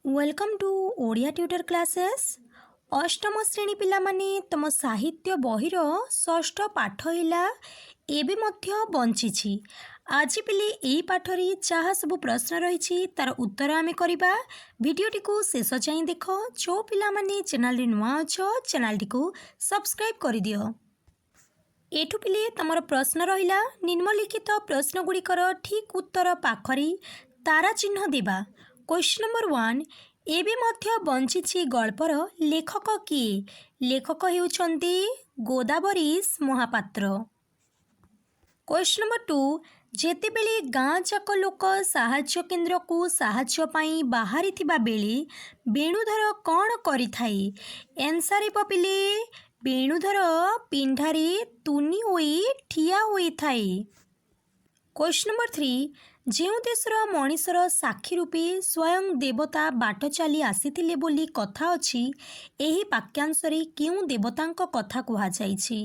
Welcome to Odia tutor classes. अष्टम श्रेणी पिला माने तम साहित्य बहिर षष्ठ पाठ हिला एबे मध्य बंचिछि। आज पिले एई पाठरी जहाँ सब प्रश्न रही तार उत्तर आमे करिबा। वीडियोटी को शेष जाई देख। जो पिला माने चैनल रे नुआ अछ चैनल को सब्सक्राइब कर दियो। एठु पिले तमर प्रश्न रहिला निम्नलिखित प्रश्न गुड़िकर ठीक उत्तर पाखरी तारा चिन्ह देबा। क्वेश्चन नंबर 1 एबे मध्य बंचिछि गल्पर लेखक किए? लेखक हेउछन्ति गोदावरीश महापात्र। क्वेश्चन नंबर 2 जेतेबेले गाँ जाक लोक साहाय्य केन्द्र को साहाय्य पाई बाहरी थिबा बेले वेणुधर कौन करिथाए? आंसर हे पिले वेणुधर पिंढारे तुनी होई ठिया होई थाए। क्वेश्चन नंबर 3 जेउ देशर मनीषर साक्षी रूपे स्वयं देवता बाट चली आसीथिले बोली कथा अछि एही वाक्यांश रे केउ देवतांक कथा कुहा जाइछि?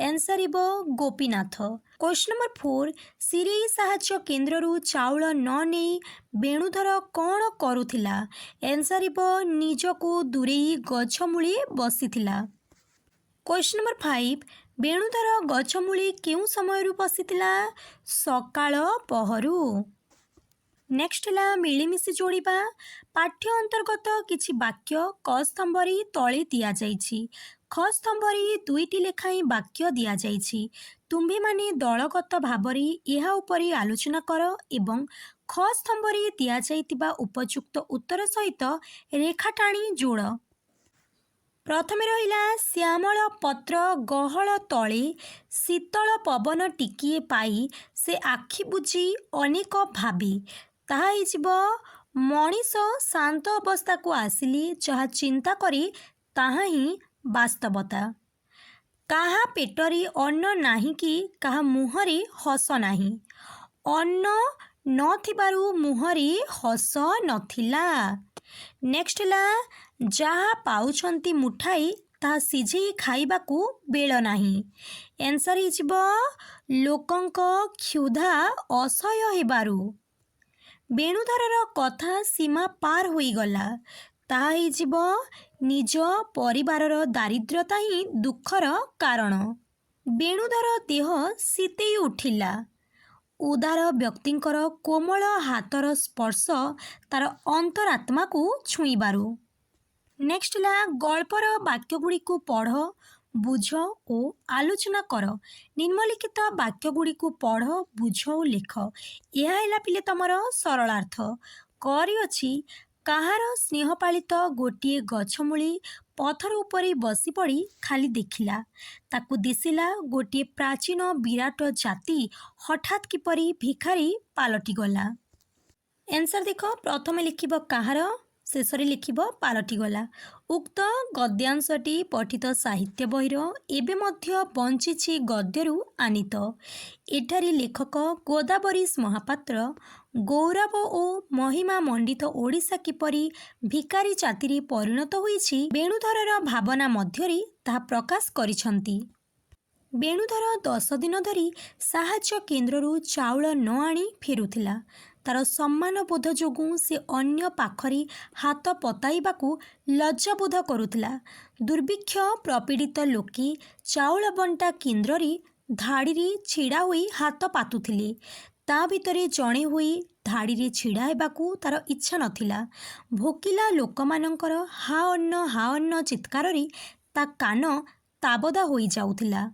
आंसर हेबो गोपीनाथ। क्वेश्चन नंबर 4 सिरेई साहाय्य केन्द्र रु चाउल न नेई वेणुधर कौन करुथिला? आंसर हेबो निजको दूरेई गछ मूले बसिथिला। क्वेश्चन नंबर 5 वेणुधर गछमूले केउ समय बसिथिला? सकाळ पहरु। नेक्स्ट है मिलीमिशी जोड़िबा। पाठ्य अंतर्गत किछि वाक्य क स्तंभरी तले दिया जाइछि। ख स्तंभरी दुईटी लेखाई वाक्य दिया जाइछि। तुम्भे माने दलगत भाबरी एहा उपरी आलोचना कर एवं ख स्तंभरी दिया जाइतिबा उपयुक्त उत्तर सहित रेखा टाणी जोड़। प्रथमे रहिला श्यामल पत्र गहल तले शीतल पवन टिकिए पाई से आखि बुझी अनेक भाबी ताहा हिजिबो मनीष शांत अवस्था को आसिली जहा चिंता करी ताहा ही वास्तवता। काहा पेटरी अन्न नाही कि काहा मुहरे हस नाही। अन्न नथिबारु मुहरे हस नथिला। नेक्स्ट ला जहा पाउछंती मुठाई ता सिझेई खाइबाकू बेल नाही। आंसर हिजिबो लोकंक क्षुधा असह्य हेबारु। वेणुधरर कथा सीमा पार होई गला ताहा हिजिबो निज परिवारर दारिद्र्यता ही दुखर कारण। वेणुधर देह शीतेई उठिला। उदार व्यक्तिंकर कोमल हाथर स्पर्श तार अंतरात्मा को छुईबारु। नेक्स्ट ला गल्पर वाक्यगुड़ी को पढ़ बुझ और आलोचना कर। निम्नलिखित वाक्यगुड़ी को पढ़ बुझ और लिख। यह है पिले तमर सरलार्थ। करी अछि काहार स्नेहपालित गोटे गछमूली पथर उपरे बसी पड़ी खाली देखिला ताकू दिसिला गोटे प्राचीन विराट जाति हठात किपरि भिखारी पालटी गला। आंसर देख प्रथमे लिखिब काहार शेषरे लिखिब पालटी गला। उक्त गद्यांशटी पठित साहित्य बहिर एबे मध्य बंचिछि गद्यरु आनीत। एठारी लेखक गोदावरीश महापात्र गौरव और महिमा मंडित ओडिशा किपरि भिकारी जातिरे परिणत होइछि वेणुधरर भावना मध्यरे ताहा प्रकाश करिछन्ति। वेणुधर 10 दिन धरी साहाय्य केन्द्ररू चाउल न आनी फेरुथिला। तार सम्मान बोध जोगु से अन्य पाखरी हाथ पताइबाकू लज्जाबोध करुथिला। दुर्भिक्ष प्रपीड़ित लोके चाउल बंटा केन्द्र धाड़ी छिड़ा होई हाथ पातुथिले। ता भितरे जणे होई धाड़ी छिड़ा हेबाकू तार इच्छा नथिला। भोकिला लोकमानंकर हा अन्न चित्कार ता कान ताबदा होई जाउथिला।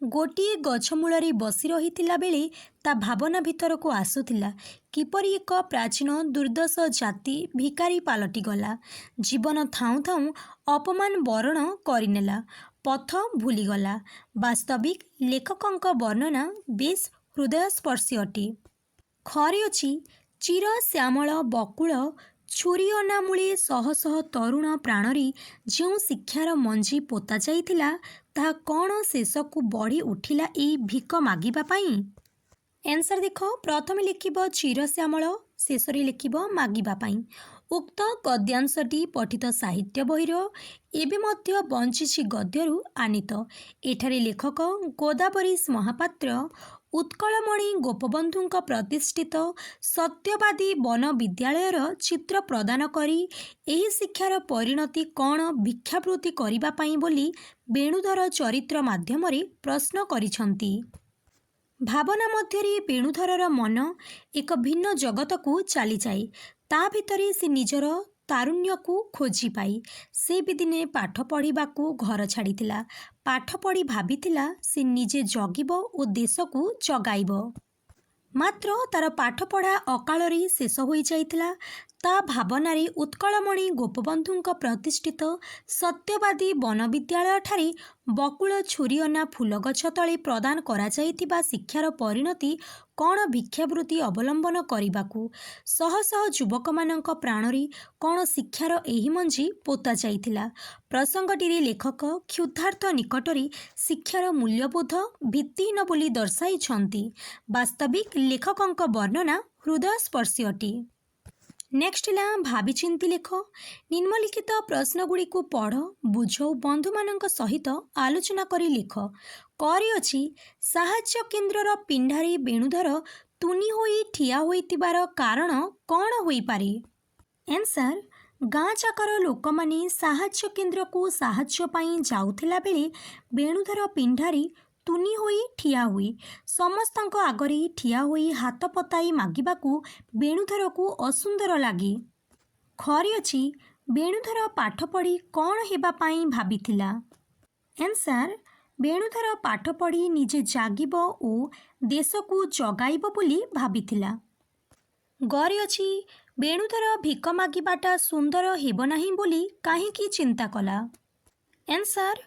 गोटे गछमूल बसी रही बेले ता भावना भीतर को आसुथिला किपरि एक प्राचीन दुर्दश जाति भिकारी पालटी गला। जीवन थाऊ थाऊ अपमान वरण करिनेला पथ भूलीगला। वास्तविक लेखकंक वर्णना बेस हृदयस्पर्शी अटे। खरे अछि चिर श्यामल बकुल छुरी अना मूले शह शह तरुण प्राणरी जो शिक्षार मंजी पोता जाइथिला ताहा कौन शेष को बढ़ी उठिला ए भिक मागिबा पाई? आंसर देख प्रथमे लिखिब चिर श्यामल शेषरे लिखिब मागिबा पाई। उक्त गद्यांशटी पठित साहित्य बहिर एबे मध्य बंचिछि गद्यरु आनीत। एठारे लेखक गोदावरीश महापात्र ଉତ୍କଳମଣି ଗୋପବନ୍ଧୁଙ୍କ ପ୍ରତିଷ୍ଠିତ ସତ୍ୟବାଦୀ ବନ ବିଦ୍ୟାଳୟର ଚିତ୍ର ପ୍ରଦାନ କରି ଏହି ଶିକ୍ଷାର ପରିଣତି କ'ଣ ଭିକ୍ଷାବୃତ୍ତି କରିବା ପାଇଁ ବୋଲି ବେଣୁଧର ଚରିତ୍ର ମାଧ୍ୟମରେ ପ୍ରଶ୍ନ କରିଛନ୍ତି। ଭାବନା ମଧ୍ୟରେ ବେଣୁଧରର ମନ ଏକ ଭିନ୍ନ ଜଗତକୁ ଚାଲିଯାଏ। ତା ଭିତରେ ସେ ନିଜର ତାରୁଣ୍ୟକୁ ଖୋଜି ପାଇ ସେ ବି ଦିନେ ପାଠ ପଢ଼ିବାକୁ ଘର ଛାଡ଼ିଥିଲା। ପାଠ ପଢ଼ି ଭାବିଥିଲା ସେ ନିଜେ ଜଗିବ ଓ ଦେଶକୁ ଜଗାଇବ। ମାତ୍ର ତାର ପାଠପଢ଼ା ଅକାଳରେ ଶେଷ ହୋଇଯାଇଥିଲା। ତା ଭାବନାରେ ଉତ୍କଳମଣି ଗୋପବନ୍ଧୁଙ୍କ ପ୍ରତିଷ୍ଠିତ ସତ୍ୟବାଦୀ ବନବିଦ୍ୟାଳୟଠାରେ ବକୁଳ ଛୁରିଅନା ଫୁଲଗଛ ତଳେ ପ୍ରଦାନ କରାଯାଇଥିବା ଶିକ୍ଷାର ପରିଣତି କ'ଣ ଭିକ୍ଷାବୃତ୍ତି ଅବଲମ୍ବନ କରିବାକୁ ଶହ ଶହ ଯୁବକମାନଙ୍କ ପ୍ରାଣରେ କ'ଣ ଶିକ୍ଷାର ଏହି ମଞ୍ଜି ପୋତା ଯାଇଥିଲା। ପ୍ରସଙ୍ଗଟିରେ ଲେଖକ କ୍ଷୁଧାର୍ତ ନିକଟରେ ଶିକ୍ଷାର ମୂଲ୍ୟବୋଧ ଭିତ୍ତିହୀନ ବୋଲି ଦର୍ଶାଇଛନ୍ତି। ବାସ୍ତବିକ ଲେଖକଙ୍କ ବର୍ଣ୍ଣନା ହୃଦୟସ୍ପର୍ଶୀ ଅଟେ। ନେକ୍ସଟ ହେଲା ଭାବିଚିନ୍ତି ଲେଖ। ନିମ୍ନଲିଖିତ ପ୍ରଶ୍ନଗୁଡ଼ିକୁ ପଢ଼, ବୁଝ ଓ ବନ୍ଧୁମାନଙ୍କ ସହିତ ଆଲୋଚନା କରି ଲେଖ। କରିଅଛି ସାହାଯ୍ୟ କେନ୍ଦ୍ରର ପିଣ୍ଡାରେ ବେଣୁଧର ତୁନି ହୋଇ ଠିଆ ହୋଇଥିବାର କାରଣ କ'ଣ ହୋଇପାରେ? ଆନ୍ସର, ଗାଁ ଯାକର ଲୋକମାନେ ସାହାଯ୍ୟ କେନ୍ଦ୍ରକୁ ସାହାଯ୍ୟ ପାଇଁ ଯାଉଥିଲା ବେଳେ ବେଣୁଧର ପିଣ୍ଡାରେ ତୁନି ହୋଇ ଠିଆ ହୁଏ। ସମସ୍ତଙ୍କ ଆଗରେ ଠିଆ ହୋଇ ହାତ ପତାଇ ମାଗିବାକୁ ବେଣୁଧରକୁ ଅସୁନ୍ଦର ଲାଗେ। ଖରିଅଛି ବେଣୁଧର ପାଠ ପଢ଼ି କ'ଣ ହେବା ପାଇଁ ଭାବିଥିଲା? ଆନ୍ସର, ବେଣୁଧର ପାଠ ପଢ଼ି ନିଜେ ଜାଗିବ ଓ ଦେଶକୁ ଜଗାଇବ ବୋଲି ଭାବିଥିଲା। ଗରିଅଛି ବେଣୁଧର ଭିକ ମାଗିବାଟା ସୁନ୍ଦର ହେବ ନାହିଁ ବୋଲି କାହିଁକି ଚିନ୍ତା କଲା? ଆନ୍ସର,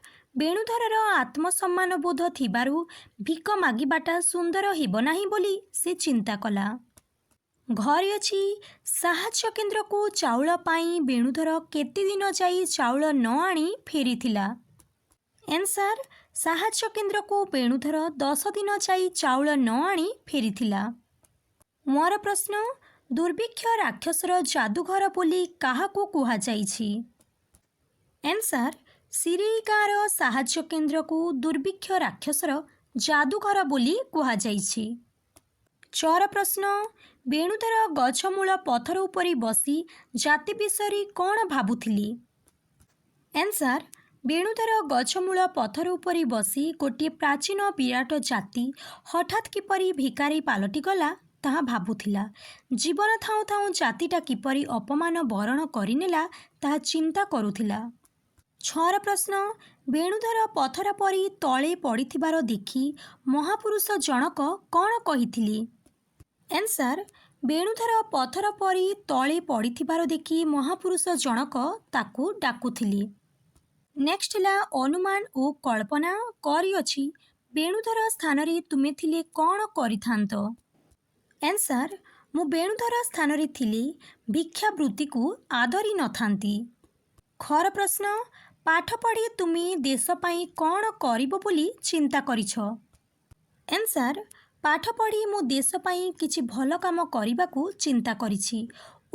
ବେଣୁଧରର ଆତ୍ମସମ୍ମାନ ବୋଧ ଥିବାରୁ ଭିକ ମାଗିବାଟା ସୁନ୍ଦର ହେବ ନାହିଁ ବୋଲି ସେ ଚିନ୍ତା କଲା। ଘରିଅଛି ସାହାଯ୍ୟ କେନ୍ଦ୍ରକୁ ଚାଉଳ ପାଇଁ ବେଣୁଧର କେତେ ଦିନ ଯାଇ ଚାଉଳ ନ ଆଣି ଫେରିଥିଲା? ଆନ୍ସର, ସାହାଯ୍ୟ କେନ୍ଦ୍ରକୁ ବେଣୁଧର 10 ଦିନ ଯାଇ ଚାଉଳ ନ ଆଣି ଫେରିଥିଲା। ମୋର ପ୍ରଶ୍ନ, ଦୁର୍ଭିକ୍ଷ ରାକ୍ଷସର ଯାଦୁଘର ବୋଲି କାହାକୁ କୁହାଯାଇଛି? ଆନ୍ସର, ସିରେଇ ଗାଁର ସାହାଯ୍ୟ କେନ୍ଦ୍ରକୁ ଦୁର୍ଭିକ୍ଷ ରାକ୍ଷସର ଯାଦୁଘର ବୋଲି କୁହାଯାଇଛି। ଚର ପ୍ରଶ୍ନ, ବେଣୁଧର ଗଛମୂଳ ପଥର ଉପରେ ବସି ଜାତି ବିଷୟରେ କ'ଣ ଭାବୁଥିଲି? ଆନ୍ସର, ବେଣୁଧର ଗଛମୂଳ ପଥର ଉପରେ ବସି ଗୋଟିଏ ପ୍ରାଚୀନ ବିରାଟ ଜାତି ହଠାତ୍ କିପରି ଭିକାରୀ ପାଲଟିଗଲା ତାହା ଭାବୁଥିଲା। ଜୀବନ ଥାଉଁ ଥାଉଁ ଜାତିଟା କିପରି ଅପମାନ ବରଣ କରିନେଲା ତାହା ଚିନ୍ତା କରୁଥିଲା। ଛଅର ପ୍ରଶ୍ନ, ବେଣୁଧର ପଥର ପରି ତଳେ ପଡ଼ିଥିବାର ଦେଖି ମହାପୁରୁଷ ଜଣକ କ'ଣ କହିଥିଲେ? ଆନ୍ସର, ବେଣୁଧର ପଥର ପରି ତଳେ ପଡ଼ିଥିବାର ଦେଖି ମହାପୁରୁଷ ଜଣକ ତାକୁ ଡାକୁଥିଲେ। ନେକ୍ସଟ ହେଲା ଅନୁମାନ ଓ କଳ୍ପନା। କରିଅଛି ବେଣୁଧର ସ୍ଥାନରେ ତୁମେ ଥିଲେ କ'ଣ କରିଥାନ୍ତ? ଆନ୍ସର, ମୁଁ ବେଣୁଧର ସ୍ଥାନରେ ଥିଲେ ଭିକ୍ଷାବୃତ୍ତିକୁ ଆଦରି ନଥାନ୍ତି। ଖର ପ୍ରଶ୍ନ, ପାଠ ପଢ଼ି ତୁମେ ଦେଶ ପାଇଁ କ'ଣ କରିବ ବୋଲି ଚିନ୍ତା କରିଛ? ଆନ୍ସର, ପାଠ ପଢ଼ି ମୁଁ ଦେଶ ପାଇଁ କିଛି ଭଲ କାମ କରିବାକୁ ଚିନ୍ତା କରିଛି।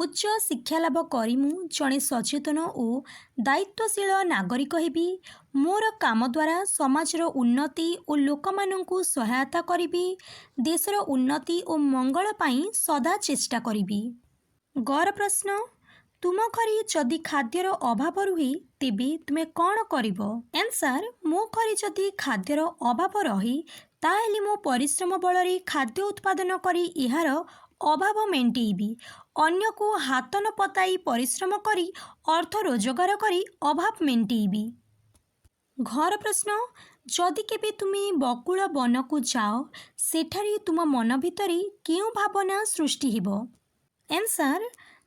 ଉଚ୍ଚ ଶିକ୍ଷାଲାଭ କରି ମୁଁ ଜଣେ ସଚେତନ ଓ ଦାୟିତ୍ୱଶୀଳ ନାଗରିକ ହେବି। ମୋର କାମ ଦ୍ୱାରା ସମାଜର ଉନ୍ନତି ଓ ଲୋକମାନଙ୍କୁ ସହାୟତା କରିବି। ଦେଶର ଉନ୍ନତି ଓ ମଙ୍ଗଳ ପାଇଁ ସଦା ଚେଷ୍ଟା କରିବି। ଗର ପ୍ରଶ୍ନ, ତୁମ ଘରେ ଯଦି ଖାଦ୍ୟର ଅଭାବ ରୁହେ ତେବେ ତୁମେ କ'ଣ କରିବ? ଆନ୍ସର, ମୋ ଘରେ ଯଦି ଖାଦ୍ୟର ଅଭାବ ରହେ ତାହେଲେ ମୁଁ ପରିଶ୍ରମ ବଳରେ ଖାଦ୍ୟ ଉତ୍ପାଦନ କରି ଏହାର ଅଭାବ ମେଣ୍ଟେଇବି। ଅନ୍ୟକୁ ହାତ ନ ପତାଇ ପରିଶ୍ରମ କରି ଅର୍ଥ ରୋଜଗାର କରି ଅଭାବ ମେଣ୍ଟେଇବି। ଘର ପ୍ରଶ୍ନ, ଯଦି କେବେ ତୁମେ ବକୁଳ ବନକୁ ଯାଅ ସେଠାରେ ତୁମ ମନ ଭିତରେ କେଉଁ ଭାବନା ସୃଷ୍ଟି ହେବ? ଆନ୍ସର,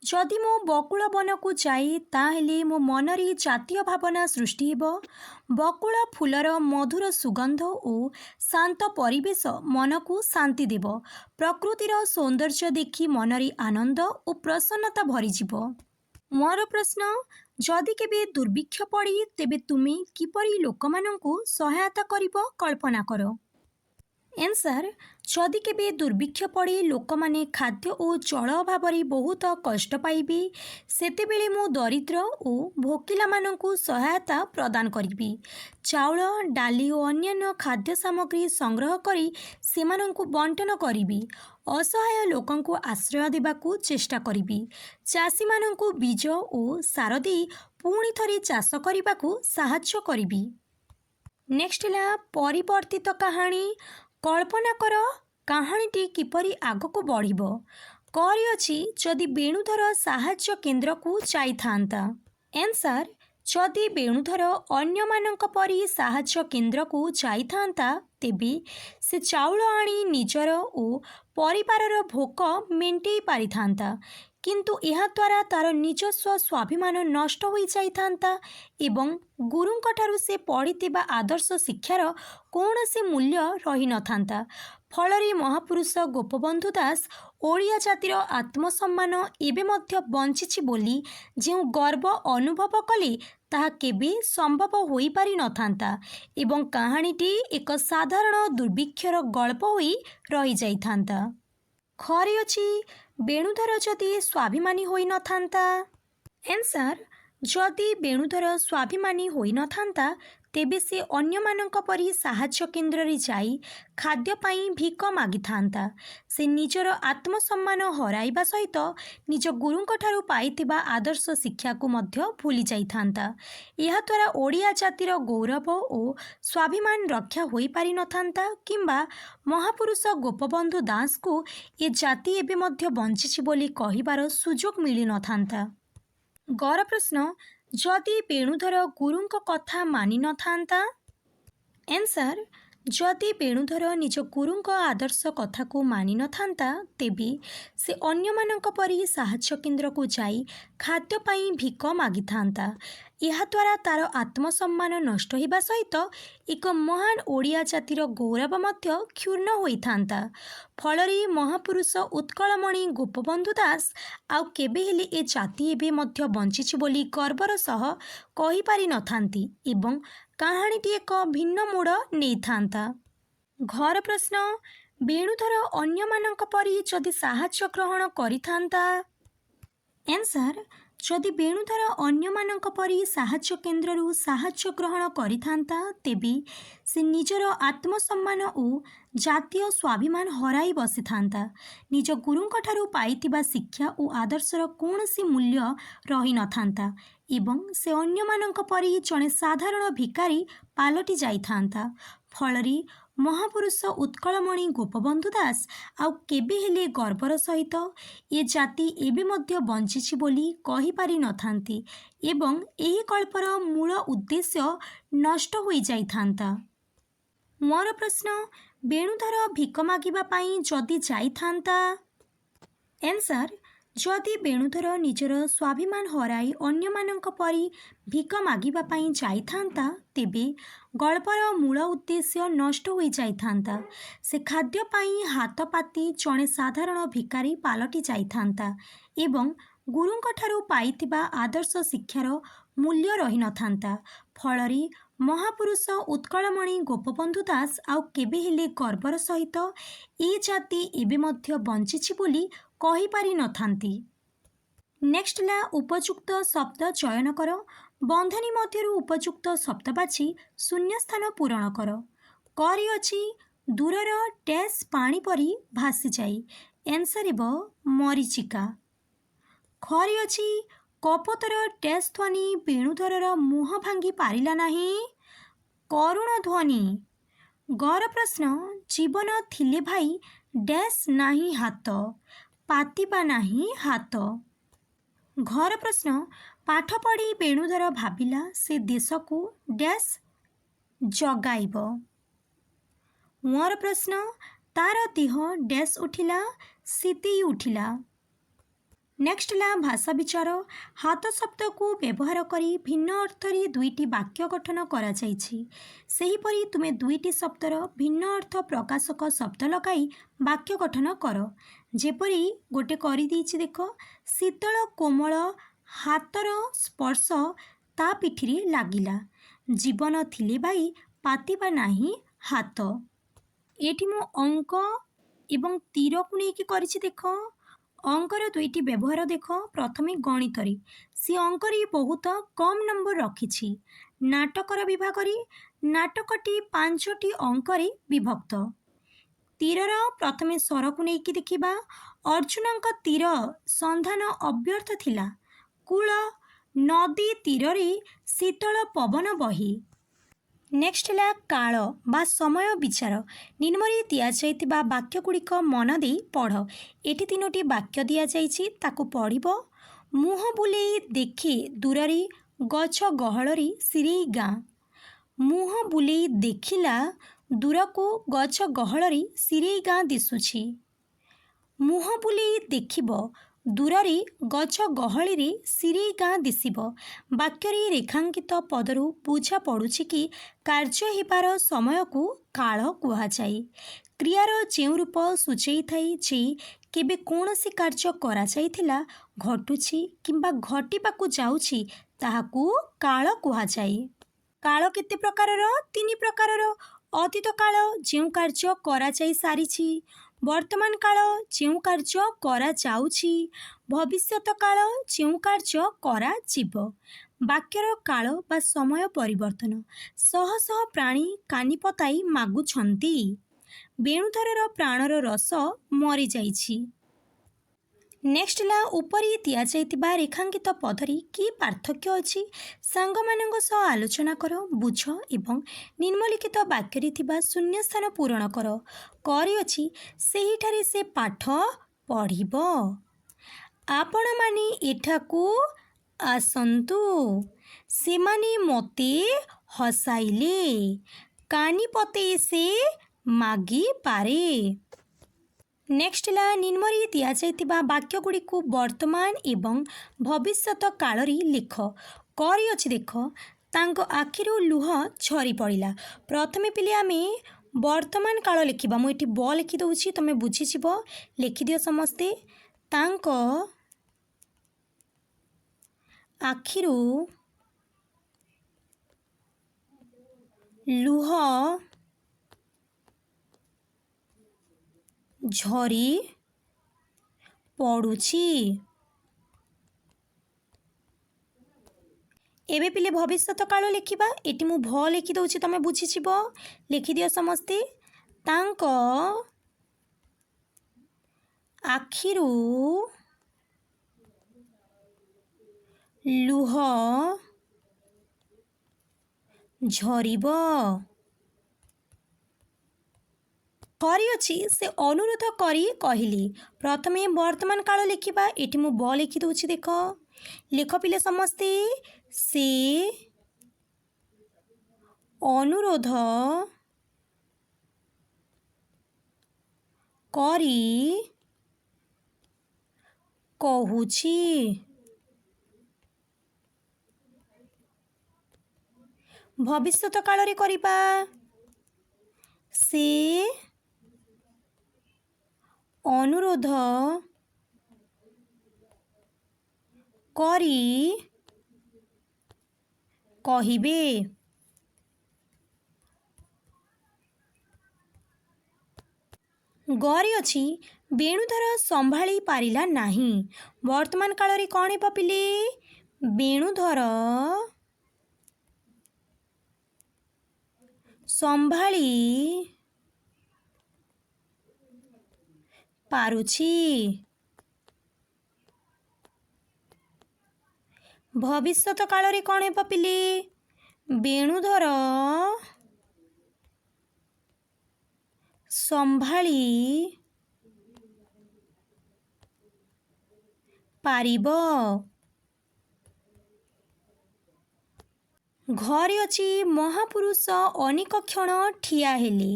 ଯଦି ମୁଁ ବକୁଳ ବନକୁ ଯାଏ ତାହେଲେ ମୋ ମନରେ ଜାତୀୟ ଭାବନା ସୃଷ୍ଟି ହେବ। ବକୁଳ ଫୁଲର ମଧୁର ସୁଗନ୍ଧ ଓ ଶାନ୍ତ ପରିବେଶ ମନକୁ ଶାନ୍ତି ଦେବ। ପ୍ରକୃତିର ସୌନ୍ଦର୍ଯ୍ୟ ଦେଖି ମନରେ ଆନନ୍ଦ ଓ ପ୍ରସନ୍ନତା ଭରିଯିବ। ମୋର ପ୍ରଶ୍ନ, ଯଦି କେବେ ଦୁର୍ଭିକ୍ଷ ପଡ଼େ ତେବେ ତୁମେ କିପରି ଲୋକମାନଙ୍କୁ ସହାୟତା କରିବ କଳ୍ପନା କର? एन्सर जदि केबे दुर्भिक्ष पड़े लोक माने खाद्य और जल अभाव बहुत कष्ट पाइबे सेतेबेले मु दरिद्र और भोकिला मानंकु सहायता प्रदान करिबी। चाउल डाली और अन्यान्य खाद्य सामग्री संग्रह करी सेमानंकु बंटन करिबी। असहाय लोकंकु आश्रय देबाकू चेष्टा करिबी। चाषी मानंकु बीज और सार दे पुणी थरे चाष करिबाकू साहाय्य करिबी। नेक्स्ट है परिवर्तित कहानी। कल्पना कर कहानीटी किपरि आगकू बढ़िबो। करी अछि जदि वेणुधर साहाय्य केन्द्र को जाइथांता। एन्सर जदि वेणुधर अन्य मानक परि साहाय्य केन्द्र को जाइथांता तेबे से चाउल आनी निजर ओ परिवारर भोक मेंटेई पारिथांता किंतु एहा द्वारा तार निजस्व स्वाभिमान नष्ट हो जाइथांता एवं गुरुंक ठारू से पढ़िथिबा आदर्श शिक्षार कौनसी मूल्य रही नथांता। फलरे महापुरुष गोपबंधु दास ओडिया जातिर आत्मसम्मान एबे मध्य बंचिछि बोली जो गर्व अनुभव कले ताहा केबे संभव होई पारि नथांता एवं कहानीटी एक साधारण दुर्भिक्षर गल्प होई रही जाइथांता। खरे अछि वेणुधर जदि स्वाभिमानी होई नथांता। एन्सर जदि वेणुधर स्वाभिमानी होई नथांता तेबे से अन्य मानक परि साहाय्य केन्द्र रे जाई खाद्य पाई भिक मागी थांता। से निजर आत्मसम्मान हराइबा सहित निज गुरुंक ठारू पाइथिबा आदर्श शिक्षा को मध्य भूली जाइथांता। एहा द्वारा ओडिया जातिर गौरव और स्वाभिमान रक्षा होई पारि नथांता किंबा महापुरुष गोपबंधु दास को ए जाति एबे मध्य बंचिछि बोली कहिबार सुजोग मिली नथांता। गर प्रश्न जदि वेणुधर गुरुंक कथा मानि नथांता। एन्सर जदि वेणुधर निज गुरुंक आदर्श कथा को मानि नथांता तेबे से अन्य मानक परि साहाय्य केन्द्र को जाई खाद्य पाई भिक मागी थांता। एहा द्वारा तार आत्मसम्मान नष्ट होइबा सहित एक महान ओडिया जातिर गौरव मध्य क्षुण्ण होइथांता। फलरे महापुरुष उत्कलमणि गोपबंधु दास आउ केबे हेले ए जाति एबे मध्य बंचिछि बोली गर्वर सह कहि पारि नथांती एवं कहानीटी एक भिन्न मोड़ नेइथांता। घर प्रश्न वेणुधर अन्य मानक परि जदि साहाय्य ग्रहण करिथांता। एन्सर जदि वेणुधर अन्य मानक परि साहाय्य केन्द्ररू साहाय्य ग्रहण करिथांता तेबे से निजर आत्मसम्मान और जातीय स्वाभिमान हराई बसिथांता। निज गुरुंक ठारू पाइथिबा शिक्षा और आदर्शर कौनसी मूल्य रही नथांता एवं से अन्य मानक परि जड़े साधारण भिकारी पालटि जाइथांता। फलरे महापुरुष उत्कलमणि गोपबंधु दास आउ केबे हेले गर्वर सहित ए जाति एबे मध्य बंचिछि बोली कहि पारि नथांती एवं एही कल्पर मूल उद्देश्य नष्ट होई जाइथांता। मोर प्रश्न वेणुधर भिक मागिबा पाई जदि जाइथांता। एन्सर जदि वेणुधर निजर स्वाभिमान हराई अन्य मानक परि भिक मागिबा पाई जाइथांता तेबे गल्पर मूल उद्देश्य नष्ट होई जाइथांता। से खाद्य पाई हाथ पाती जड़े साधारण भिकारी पालटि जाइथांता एवं गुरुंक ठारू पाइथिबा आदर्श शिक्षार मूल्य रही नथांता। फलरे महापुरुष उत्कलमणि गोपबंधु दास आउ केबे हेले गर्वर सहित ए जाति एबे मध्य बंचिछि बोली कहि पारि नथांती। नेक्स्ट ला उपयुक्त शब्द चयन कर। बंधनी मध्यरु उपयुक्त शब्द बाछि शून्य स्थान पूरण कर। करी अछि दूरर डैश पानी परी भासी जाई। एन्सर हेबो मरीचिका। खरी अछि कपतर डैश ध्वनि वेणुधरर मुह भांगी पारिला नाही। करुण ध्वनि। गर प्रश्न जीवन थिले भाई डैश नाही हाथ पातिबा नाही हाथ। घर प्रश्न पाठ पढ़ी वेणुधर भाविला से देश को डैश जगाइब। मोर प्रश्न तार देह डैश उठिला सीती उठिला। नेक्स्ट ला भाषा विचार। हाथ शब्द को व्यवहार करी भिन्न अर्थरे दुईटी वाक्य गठन करा जाइछि। सेहीपरि तुमे दुईटी शब्दर भिन्न अर्थ प्रकाशक शब्द लगाई वाक्य गठन कर। जेपरि गोटे करी देछि देख शीतल कोमल हाथर स्पर्श ता पिठिरे लागिला। जीवन थिले भाई पातिबा नाही हाथ। एठी मु अंक एवं तीर को लेकिन करिछि देख अंकर दुईटी व्यवहार देख प्रथमे गणित सी अंकर बहुत कम नंबर रखिछि नाटकर विभाग नाटकटी 5टी अंक विभक्त तीरर प्रथमे स्वर को लेकिन देखिबा अर्जुन तीर संधान अव्यर्थ थिला कूल नदी तीर शीतल पवन बही नेक्स्ट है काल बा समय विचार निम्नरे दिया वाक्यगुड़िक मन दे पढ़ एटी 3टी वाक्य दि जाकु पढ़ मुह बुले देखे दूर गछ गहल सिरेई गाँ मुह बुले देखिला दूर को गछ गहल सिरेई गाँ दिशुछि मुह बुले देखिब दूर गछ गहली सिरेई गाँ दिशब वाक्य रेखांकित पदरु बुझा पड़ुछि कि कार्य हेबार समय को काल कुहाଯାଏ क्रियार जो रूप सूचई थाई जे केबे कौनसी कार्य करा जाइथिला घटुछि किंबा घटिबाकु जाउछि ताहाकु काल कुहाଯାଏ काल केते प्रकारर 3 प्रकारर अतीत काल जो कार्य करा जाई सारिछि वर्तमान काल जो कार्य करा जाउछि भविष्यत काल जो कार्य करा जीव वाक्यर काल बा समय परिवर्तन शह शह प्राणी कानी पताई मागुछंती बेणुधरर प्राणर रस मरी जाइछि नेक्स्ट ला उपरी दिया जाइतिबा रेखांकित पदरी की पार्थक्य अछि सांग मानंग सह आलोचना कर बुझ एवं निम्नलिखित वाक्य रे थिबा शून्य स्थान पूरण कर करी अछि सेही ठारे से पाठ पढ़िबो आपण माने एठाकू आसंतु सेमाने मते हसाइले कानी पते से मागी पारे नेक्स्ट ला निम्नरे दिया जाइतिबा वाक्यगुड़ी को वर्तमान एवं भविष्यत काल लिख करी अछि देख तांको आखिरु लुह झरी पड़िला प्रथमे पिले आमे वर्तमान काल लिखिबा मु एठी ब लिखि दउछि तमे बुझि जिवो लिखि दियो समस्ते तांको आखिरु लुह झरी पड़ुछि एबे पिले भविष्यत काल लिखिबा एटी मु भ लिखि दउछि तमे बुझि जिवो लिखि दियो समस्ते तांको आखिरु लुह झरिबो करी अछि से अनुरोध करी कहली प्रथमे वर्तमान काल लिखिबा एटी मु ब लिखि दउछि देख लिख पिले समस्ते से अनुरोध करी कहुछि भविष्यत काल रे करिबा से अनुरोध करी कहिबे गरी अछि बेणुधर संभाली पारिला नाही वर्तमान काल रे कोन हेबा पिले बेणुधर संभाली पारुछि भविष्यत काल रे कोन हेबा पिले बेणुधर संभाली पारिबो घरे अछि महापुरुष अनेक क्षण ठिया हेले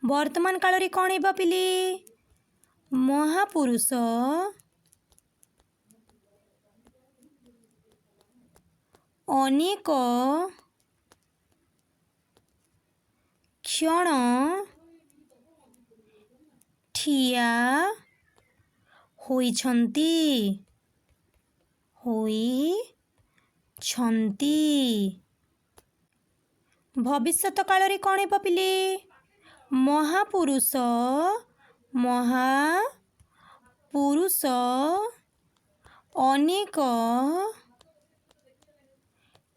वर्तमान काल रे कोन हेबा पिले महापुरुष अनेक क्षण ठिया होइछन्ति भविष्यत काल रे कोन हेबा पिले ମହାପୁରୁଷ ମହାପୁରୁଷ ଅନେକ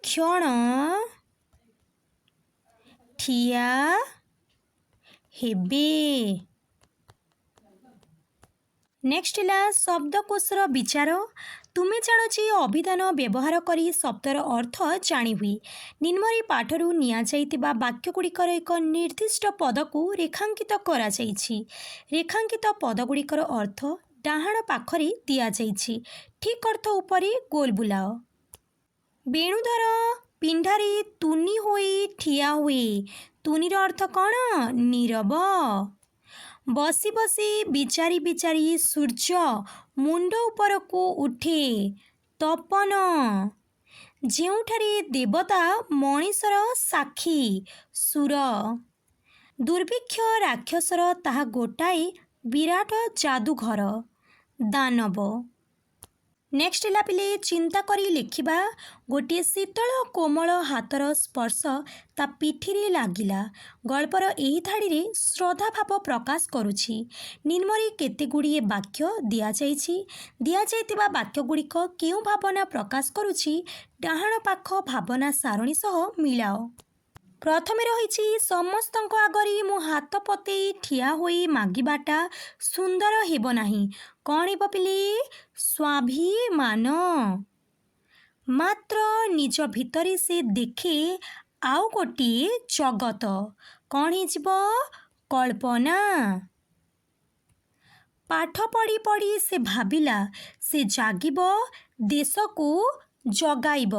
କ୍ଷଣ ଠିଆ ହେବେ। ନେକ୍ସଟ ହେଲା ଶବ୍ଦକୋଷର ବିଚାର। ତୁମେ ଜାଣ ଯେ ଅଭିଧାନ ବ୍ୟବହାର କରି ଶବ୍ଦର ଅର୍ଥ ଜାଣିହୁଏ। ନିମ୍ନରେ ପାଠରୁ ନିଆଯାଇଥିବା ବାକ୍ୟଗୁଡ଼ିକର ଏକ ନିର୍ଦ୍ଦିଷ୍ଟ ପଦକୁ ରେଖାଙ୍କିତ କରାଯାଇଛି। ରେଖାଙ୍କିତ ପଦଗୁଡ଼ିକର ଅର୍ଥ ଡାହାଣ ପାଖରେ ଦିଆଯାଇଛି। ଠିକ୍ ଅର୍ଥ ଉପରେ ଗୋଲ ବୁଲାଅ। ବେଣୁଧର ପିଣ୍ଡାରେ ତୁନି ହୋଇ ଠିଆ ହୁଏ। ତୁନିର ଅର୍ଥ କ'ଣ? ନୀରବ। ବସି ବସି ବିଚାରି ବିଚାରି ସୂର୍ଯ୍ୟ ମୁଣ୍ଡ ଉପରକୁ ଉଠେ। ତପନ। ଯେଉଁଠାରେ ଦେବତା ମଣିଷର ସାକ୍ଷୀ। ସୁର। ଦୁର୍ଭିକ୍ଷ ରାକ୍ଷସର ତାହା ଗୋଟାଏ ବିରାଟ ଯାଦୁଘର। ଦାନବ। ନେକ୍ସଟ ହେଲା ପିଲେ ଚିନ୍ତା କରି ଲେଖିବା। ଗୋଟିଏ ଶୀତଳ କୋମଳ ହାତର ସ୍ପର୍ଶ ତା ପିଠିରେ ଲାଗିଲା। ଗଳ୍ପର ଏହି ଧାଡ଼ିରେ ଶ୍ରଦ୍ଧାଭାବ ପ୍ରକାଶ କରୁଛି। ନିମ୍ନରେ କେତେଗୁଡ଼ିଏ ବାକ୍ୟ ଦିଆଯାଇଛି। ଦିଆଯାଇଥିବା ବାକ୍ୟଗୁଡ଼ିକ କେଉଁ ଭାବନା ପ୍ରକାଶ କରୁଛି ଡାହାଣ ପାଖ ଭାବନା ସାରଣୀ ସହ ମିଳାଅ। ପ୍ରଥମେ ରହିଛି ସମସ୍ତଙ୍କ ଆଗରେ ମୁଁ ହାତ ପତେଇ ଠିଆ ହୋଇ ମାଗିବାଟା ସୁନ୍ଦର ହେବ ନାହିଁ। କ'ଣ ହେବ ପିଲେ? ସ୍ୱାଭିମାନ। ମାତ୍ର ନିଜ ଭିତରେ ସେ ଦେଖେ ଆଉ ଗୋଟିଏ ଜଗତ। କ'ଣ ହେଇଯିବ? କଳ୍ପନା। ପାଠ ପଢ଼ି ପଢ଼ି ସେ ଭାବିଲା ସେ ଜାଗିବ, ଦେଶକୁ ଜଗାଇବ।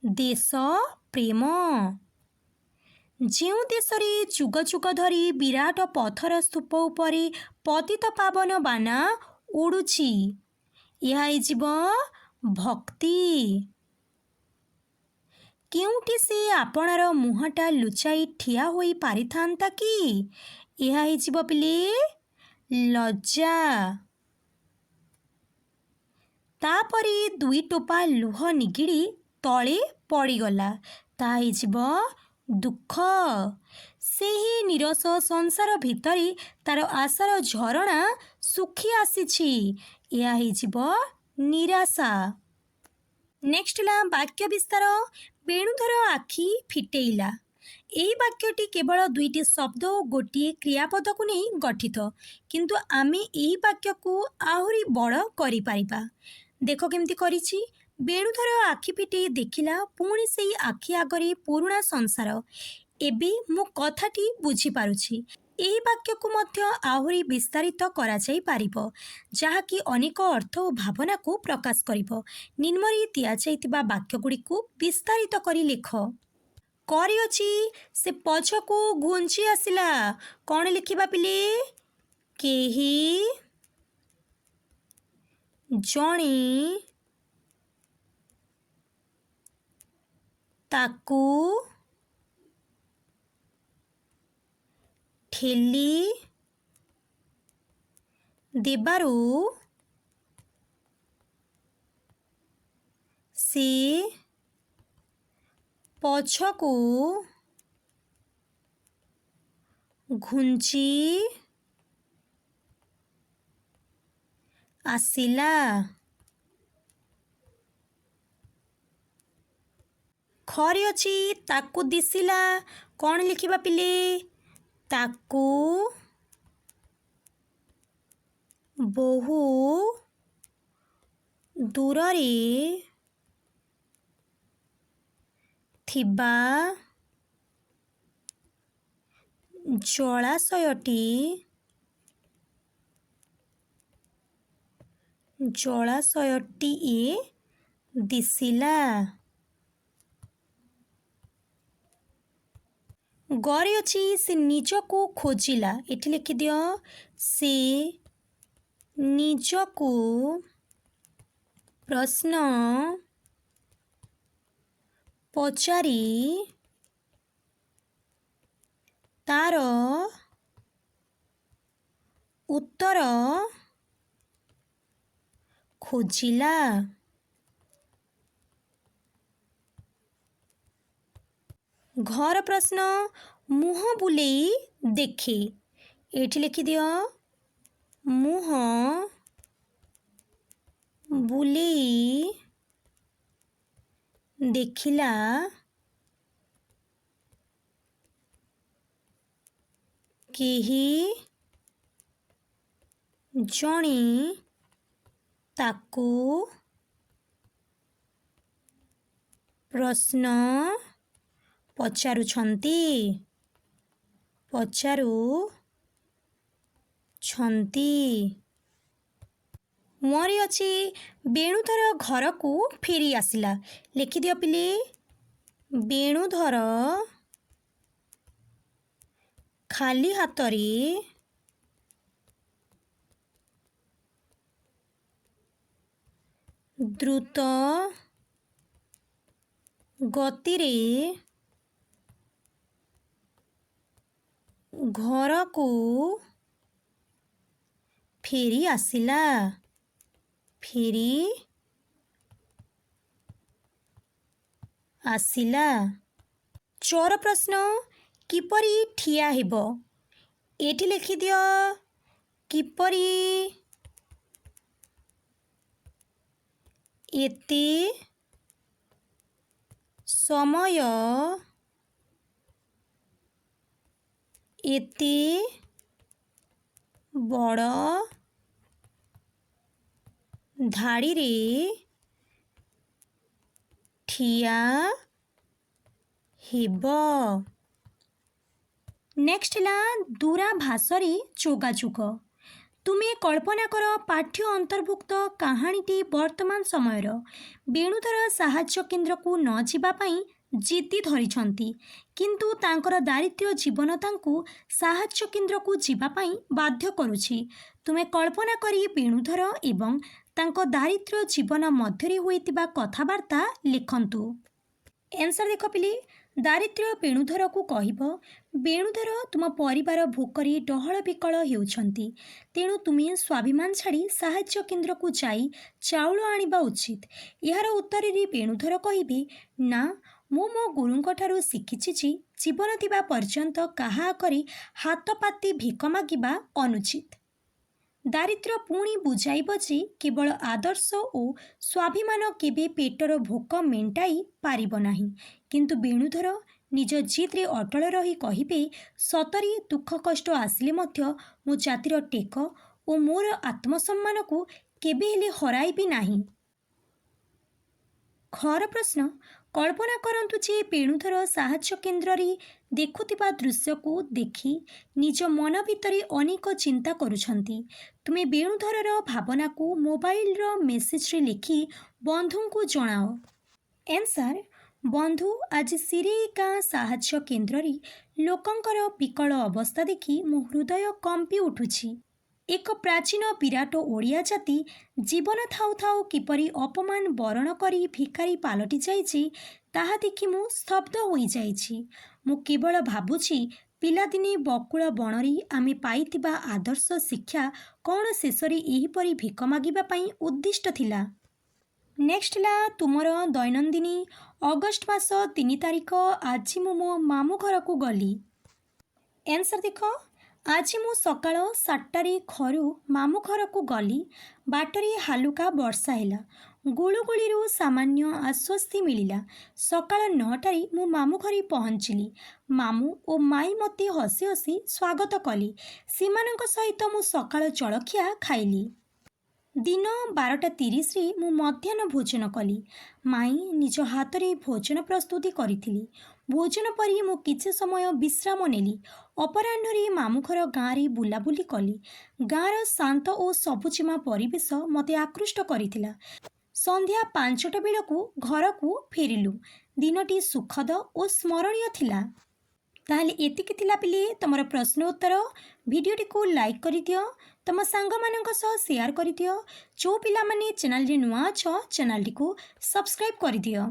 ଦେଶ ପ୍ରେମ। ଯେଉଁ ଦେଶରେ ଯୁଗ ଯୁଗ ଧରି ବିରାଟ ପଥର ସ୍ତୂପ ଉପରେ ପତିତପାବନ ବାନା ଉଡ଼ୁଛି, ଏହା ହେଇଯିବ ଭକ୍ତି। କେଉଁଠି ସେ ଆପଣାର ମୁହଁଟା ଲୁଚାଇ ଠିଆ ହୋଇ ପାରିଥାନ୍ତା କି? ଏହା ହେଇଯିବ ପିଲେ ଲଜ୍ଜା। ତାପରେ ଦୁଇ ଟୋପା ଲୁହ ନିଗିଡ଼ି ତଳେ ପଡ଼ିଗଲା, ତାହା ହେଇଯିବ ଦୁଃଖ। ସେହି ନିରସ ସଂସାର ଭିତରେ ତାର ଆଶାର ଝରଣା ଶୁଖି ଆସିଛି, ଏହା ହେଇଯିବ ନିରାଶା। ନେକ୍ସଟ ହେଲା ବାକ୍ୟ ବିସ୍ତାର। ବେଣୁଧର ଆଖି ଫିଟେଇଲା। ଏହି ବାକ୍ୟଟି କେବଳ ଦୁଇଟି ଶବ୍ଦ ଓ ଗୋଟିଏ କ୍ରିୟାପଦକୁ ନେଇ ଗଠିତ, କିନ୍ତୁ ଆମେ ଏହି ବାକ୍ୟକୁ ଆହୁରି ବଡ଼ କରିପାରିବା। ଦେଖ କେମିତି କରିଛି। ବେଣୁଧର ଆଖି ଫିଟେଇ ଦେଖିଲା, ପୁଣି ସେଇ ଆଖି ଆଗରେ ପୁରୁଣା ସଂସାର। ଏବେ ମୁଁ କଥାଟି ବୁଝିପାରୁଛି। ଏହି ବାକ୍ୟକୁ ମଧ୍ୟ ଆହୁରି ବିସ୍ତାରିତ କରାଯାଇପାରିବ, ଯାହାକି ଅନେକ ଅର୍ଥ ଓ ଭାବନାକୁ ପ୍ରକାଶ କରିବ। ନିମ୍ନରେ ଦିଆଯାଇଥିବା ବାକ୍ୟଗୁଡ଼ିକୁ ବିସ୍ତାରିତ କରି ଲେଖ। କରିଅଛି ସେ ପଛକୁ ଘୁଞ୍ଚି ଆସିଲା। କ'ଣ ଲେଖିବା ପିଲେ? କେହି ଜଣେ ତାକୁ ଠେଲି ଦେବାରୁ ସେ ପଛକୁ ଘୁଞ୍ଚି ଆସିଲା। ଖରେ ଅଛି ତାକୁ ଦିଶିଲା। କ'ଣ ଲେଖିବା ପିଲେ? ତାକୁ ବହୁ ଦୂରରେ ଥିବା ଜଳାଶୟଟିଏ ଦିଶିଲା। ଗରେ ଅଛି ସେ ନିଜକୁ ଖୋଜିଲା। ଏଠି ଲେଖିଦିଅ ସେ ନିଜକୁ ପ୍ରଶ୍ନ ପଚାରି ତାର ଉତ୍ତର ଖୋଜିଲା। ଘର ପ୍ରଶ୍ନ ମୁହଁ ବୁଲେଇ ଦେଖେ। ଏଠି ଲେଖିଦିଅ ମୁହଁ ବୁଲେଇ ଦେଖିଲା କେହି ଜଣେ ତାକୁ ପ୍ରଶ୍ନ ପଚାରୁଛନ୍ତି। ମୁହଁରେ ଅଛି ବେଣୁଧର ଘରକୁ ଫେରି ଆସିଲା। ଲେଖିଦିଅ ପିଲେ ବେଣୁଧର ଖାଲି ହାତରେ ଦ୍ରୁତ ଗତିରେ ଘରକୁ ଫେରି ଆସିଲା। ଚୋର ପ୍ରଶ୍ନ କିପରି ଠିଆ ହେବ? ଏଠି ଲେଖିଦିଅ କିପରି ଏତେ ସମୟ ଏତେ ବଡ଼ ଧାଡ଼ିରେ ଠିଆ ହେବ। ନେକ୍ସଟ ହେଲା ଦୂରାଭାଷରେ ଯୋଗାଯୋଗ। ତୁମେ କଳ୍ପନା କର ପାଠ୍ୟ ଅନ୍ତର୍ଭୁକ୍ତ କାହାଣୀଟି ବର୍ତ୍ତମାନ ସମୟର ବେଣୁଧର ସାହାଯ୍ୟ କେନ୍ଦ୍ରକୁ ନ ଯିବା ପାଇଁ ଜିଦି ଧରିଛନ୍ତି, କିନ୍ତୁ ତାଙ୍କର ଦାରିଦ୍ର୍ୟ ଜୀବନ ତାଙ୍କୁ ସାହାଯ୍ୟ କେନ୍ଦ୍ରକୁ ଯିବା ପାଇଁ ବାଧ୍ୟ କରୁଛି। ତୁମେ କଳ୍ପନା କରି ବେଣୁଧର ଏବଂ ତାଙ୍କ ଦାରିଦ୍ର୍ୟ ଜୀବନ ମଧ୍ୟରେ ହୋଇଥିବା କଥାବାର୍ତ୍ତା ଲେଖନ୍ତୁ। ଆନ୍ସର ଦେଖ ପିଲେ, ଦାରିଦ୍ର୍ୟ ବେଣୁଧରକୁ କହିବ, ବେଣୁଧର ତୁମ ପରିବାର ଭୋକରେ ଡହଳ ବିକଳ ହେଉଛନ୍ତି, ତେଣୁ ତୁମେ ସ୍ୱାଭିମାନ ଛାଡ଼ି ସାହାଯ୍ୟ କେନ୍ଦ୍ରକୁ ଯାଇ ଚାଉଳ ଆଣିବା ଉଚିତ। ଏହାର ଉତ୍ତରରେ ବେଣୁଧର କହିବେ, ନା, ମୁଁ ମୋ ଗୁରୁଙ୍କଠାରୁ ଶିଖିଛି ଯେ ଜୀବନ ଥିବା ପର୍ଯ୍ୟନ୍ତ କାହା ଆଗରେ ହାତ ପାତି ଭିକ ମାଗିବା ଅନୁଚିତ। ଦାରିଦ୍ର୍ୟ ପୁଣି ବୁଝାଇବ ଯେ କେବଳ ଆଦର୍ଶ ଓ ସ୍ୱାଭିମାନ କେବେ ପେଟର ଭୋକ ମେଣ୍ଟାଇ ପାରିବ ନାହିଁ। କିନ୍ତୁ ବେଣୁଧର ନିଜ ଜିଦ୍ରେ ଅଟଳ ରହି କହିବେ, ସତରେ ଦୁଃଖ କଷ୍ଟ ଆସିଲେ ମଧ୍ୟ ମୋ ଜାତିର ଟେକ ଓ ମୋର ଆତ୍ମସମ୍ମାନକୁ କେବେ ହେଲେ ହରାଇବି ନାହିଁ। ଘର ପ୍ରଶ୍ନ କଳ୍ପନା କରନ୍ତୁ ଯେ ବେଣୁଧର ସାହାଯ୍ୟ କେନ୍ଦ୍ରରେ ଦେଖୁଥିବା ଦୃଶ୍ୟକୁ ଦେଖି ନିଜ ମନ ଭିତରେ ଅନେକ ଚିନ୍ତା କରୁଛନ୍ତି। ତୁମେ ବେଣୁଧରର ଭାବନାକୁ ମୋବାଇଲର ମେସେଜରେ ଲେଖି ବନ୍ଧୁଙ୍କୁ ଜଣାଅ। ଆନ୍ସର, ବନ୍ଧୁ, ଆଜି ସିରେଇ ଗାଁ ସାହାଯ୍ୟ କେନ୍ଦ୍ରରେ ଲୋକଙ୍କର ବିକଳ ଅବସ୍ଥା ଦେଖି ମୋ ହୃଦୟ କମ୍ପି ଉଠୁଛି। ଏକ ପ୍ରାଚୀନ ବିରାଟ ଓଡ଼ିଆ ଜାତି ଜୀବନ ଥାଉ ଥାଉ କିପରି ଅପମାନ ବରଣ କରି ଭିକାରୀ ପାଲଟି ଯାଇଛି, ତାହା ଦେଖି ମୁଁ ସ୍ତବ୍ଧ ହୋଇଯାଇଛି। ମୁଁ କେବଳ ଭାବୁଛି, ପିଲାଦିନେ ବକୁଳ ବଣରେ ଆମେ ପାଇଥିବା ଆଦର୍ଶ ଶିକ୍ଷା କ'ଣ ଶେଷରେ ଏହିପରି ଭିକ ମାଗିବା ପାଇଁ ଉଦ୍ଦିଷ୍ଟ ଥିଲା? ନେକ୍ସଟ ହେଲା ତୁମର ଦୈନନ୍ଦିନୀ। ଅଗଷ୍ଟ ମାସ 3 ତାରିଖ। ଆଜି ମୁଁ ମୋ ମାମୁଁ ଘରକୁ ଗଲି। ଆନ୍ସର ଦେଖ, ଆଜି ମୁଁ ସକାଳ 7ଟାରେ ଘରୁ ମାମୁଁ ଘରକୁ ଗଲି। ବାଟରେ ହାଲୁକା ବର୍ଷା ହେଲା। ଗୁଳୁଗୁଳିରୁ ସାମାନ୍ୟ ଆଶ୍ୱସ୍ତି ମିଳିଲା। ସକାଳ 9ଟାରେ ମୁଁ ମାମୁଁ ଘରେ ପହଞ୍ଚିଲି। ମାମୁଁ ଓ ମାଇଁ ମୋତେ ହସି ହସି ସ୍ୱାଗତ କଲେ। ସେମାନଙ୍କ ସହିତ ମୁଁ ସକାଳ ଜଳଖିଆ ଖାଇଲି। ଦିନ 12:30ରେ ମୁଁ ମଧ୍ୟାହ୍ନ ଭୋଜନ କଲି। ମାଇଁ ନିଜ ହାତରେ ଭୋଜନ ପ୍ରସ୍ତୁତି କରିଥିଲି। ଭୋଜନ ପରେ ମୁଁ କିଛି ସମୟ ବିଶ୍ରାମ ନେଲି। ଅପରାହ୍ନରେ ମାମୁଁ ଘର ଗାଁରେ ବୁଲାବୁଲି କଲି। ଗାଁର ଶାନ୍ତ ଓ ସବୁଜିମା ପରିବେଶ ମୋତେ ଆକୃଷ୍ଟ କରିଥିଲା। ସନ୍ଧ୍ୟା 5ଟା ବେଳକୁ ଘରକୁ ଫେରିଲୁ। ଦିନଟି ସୁଖଦ ଓ ସ୍ମରଣୀୟ ଥିଲା। ତାହେଲେ ଏତିକି ଥିଲା ପିଲେ ତମର ପ୍ରଶ୍ନ ଉତ୍ତର। ଭିଡ଼ିଓଟିକୁ ଲାଇକ୍ କରିଦିଅ, ତମ ସାଙ୍ଗମାନଙ୍କ ସହ ସେୟାର କରିଦିଅ। ଯେଉଁ ପିଲାମାନେ ଚ୍ୟାନେଲରେ ନୂଆ ଅଛ, ଚ୍ୟାନେଲଟିକୁ ସବସ୍କ୍ରାଇବ୍ କରିଦିଅ।